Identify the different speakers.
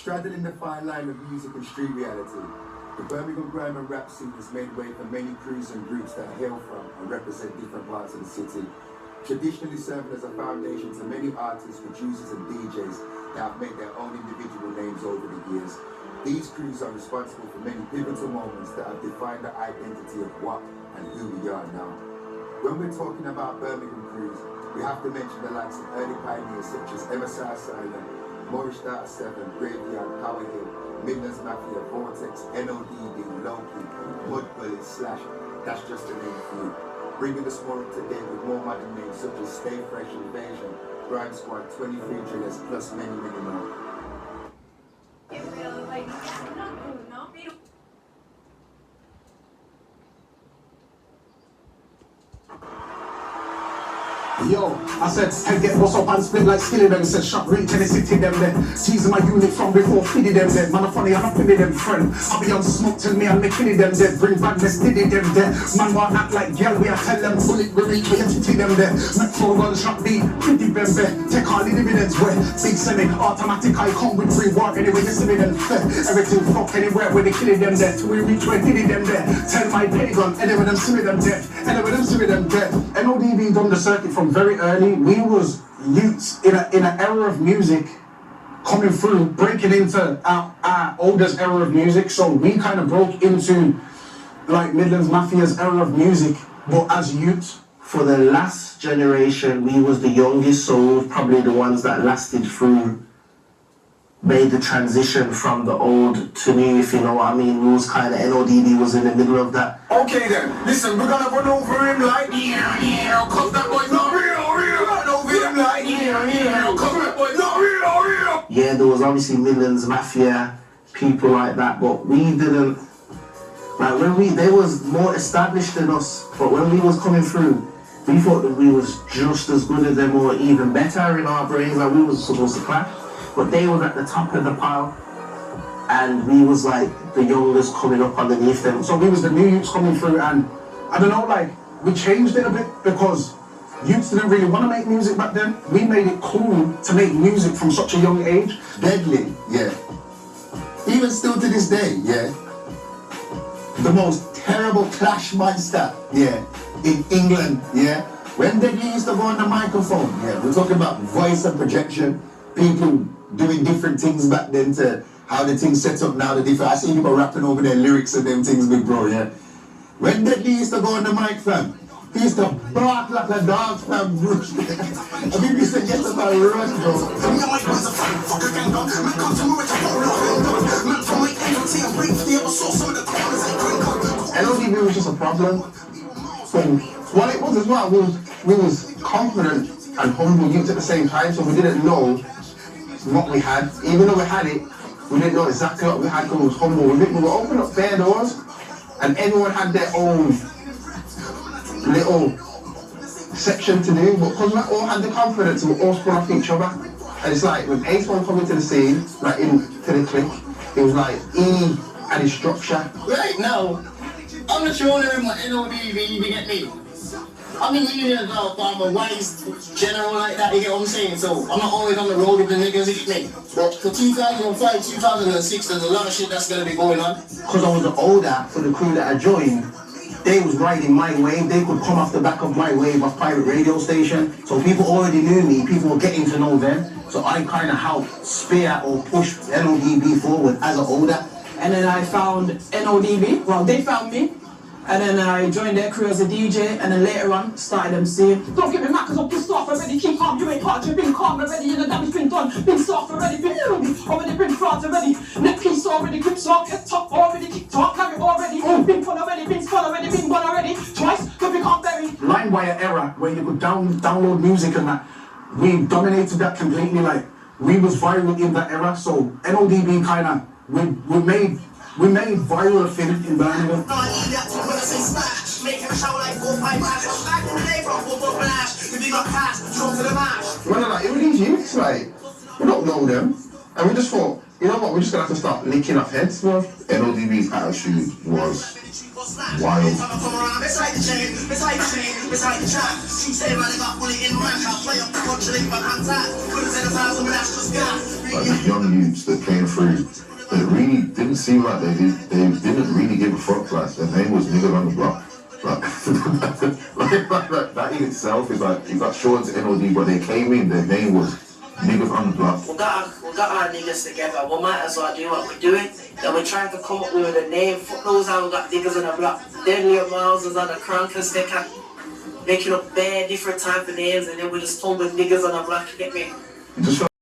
Speaker 1: Straddling the fine line of music and street reality, the Birmingham grime and rap scene has made way for many crews and groups that hail from and represent different parts of the city, traditionally serving as a foundation to many artists, producers and DJs that have made their own individual names over the years. These crews are responsible for many pivotal moments that have defined the identity of what and who we are now. When we're talking about Birmingham crews, we have to mention the likes of early pioneers such as MSI Silent, Morris Data 7, Graveyard, Power Hill, Midlands Mafia, Vortex, NODD, Loki, Mud Bullet, Slash, that's just to name a few. Bringing us more up to date with more modern names such as Stay Fresh, Invasion, Grime Squad, 23 Drillers, plus many, many more.
Speaker 2: Yo, I said, head get what's up and split like skilly them. Said, shot reach and city them there. Teasing my unit from before fiddy them dead. Man, I'm funny, I'm not feeling them friend. I be on smoke till me and me killing them dead. Bring badness, diddy them there. Man, want act like girl, we are tell them bullet, we reach, we titty them there. Met 4 gunshot beat, pretty bembe. Take all the dividends where big semi, automatic, I come with free war anyway, you see me then. Everything fuck anywhere where they killing them there. Till we reach where diddy them there. Tell my pentagon, anyway them see me them dead. Anyway them see me them dead. NODB done the circuit from very early. We was youths in an era of music coming through, breaking into our oldest era of music. So we kind of broke into like Midlands Mafia's era of music, but as youths.
Speaker 3: For the last generation, we was the youngest, so probably the ones that lasted through, made the transition from the old to new, if you know what I mean. We was kind of, NODB was in the middle of that.
Speaker 4: Okay then, listen, we're gonna run over him like yeah, cause that boy's not real. Run over him like yeah, cause that boy's not real.
Speaker 3: Yeah, there was obviously Midlands Mafia, people like that, but we didn't, like when they was more established than us, but when we was coming through, we thought that we was just as good as them or even better in our brains, like we was supposed to clash. But they was at the top of the pile, and we was like the youngest coming up underneath them.
Speaker 2: So we was the new youths coming through, and I don't know, like we changed it a bit because youths didn't really want to make music back then. We made it cool to make music from such a young age.
Speaker 1: Deadly, yeah. Even still to this day, yeah. The most terrible clash monster, yeah, in England, yeah. When Deadly used to go on the microphone, yeah, we're talking about voice and projection, people doing different things back then to how the things set up now, the different. I see people rapping over their lyrics and them things, big bro, yeah. When Deadly used to go on the mic, fam, he used to bark like a dog, fam, bro. I think he used to get to my run, bro.
Speaker 2: NODB was just a problem. So what it was as well, we was confident and humble youths at the same time, so we didn't know what we had. Even though we had it, we didn't know exactly what we had because we was humble. We were opening up bare doors, and everyone had their own little section to do, but because we all had the confidence and we all spun off each other. And it's like when Ace One come into the scene, like into the clique, it was like E and his structure.
Speaker 5: Right now, I'm not sure if my NODB you get me. I'm in uni as well, but I'm a wise general like that, you get what I'm saying? So I'm not always on the road with the niggas, you get me? But for 2005, 2006, there's a lot of shit that's gonna be going on.
Speaker 3: Because I was older, for the crew that I joined, they was riding my wave. They could come off the back of my wave off pirate radio station. So people already knew me, people were getting to know them. So I kind of helped spear or push NODB forward as an older.
Speaker 6: And then I found NODB, well they found me. And then I joined their crew as a DJ, and then later on started MCing. Don't get me mad cause I'm pissed off already, keep calm, you ain't hard, you've been calm already, and the damage been done, been soft already, been already been frauds already, neck piece already, grips off, get top already, kicked off, carry already, been fun already, been spun already, been gone already, twice, don't become buried.
Speaker 2: LimeWire era, where you could download music and that, we dominated that completely, like, we was viral in that era, so NODB kinda, we made viral a thing in Birmingham. When like, who are these youths? Like, we don't know them. And we just thought, you know what, we're just gonna have to start licking up heads. Well,
Speaker 7: NODB's attitude was
Speaker 4: wild.
Speaker 5: Beside the chain, beside the chain, beside the track. She say man, I got bullet in rank. I'll play up the country like my hands out. Could've said 1,000, but that's just gas.
Speaker 4: Like these young youths that came through, that really didn't seem like they didn't really give a fuck. Like their name was niggas on the block. Like, that in itself is like, you got short to NOD, but they came in, their name was niggas on the block.
Speaker 7: We got our niggas together. We might as well do what we're doing. Then we're trying to come up with a name. Fuck knows how we got niggas on the block. Deadly Miles is on the crank and sticker. Making up bare different type of names, and then we just tumble niggas on the block. You get me?
Speaker 4: You just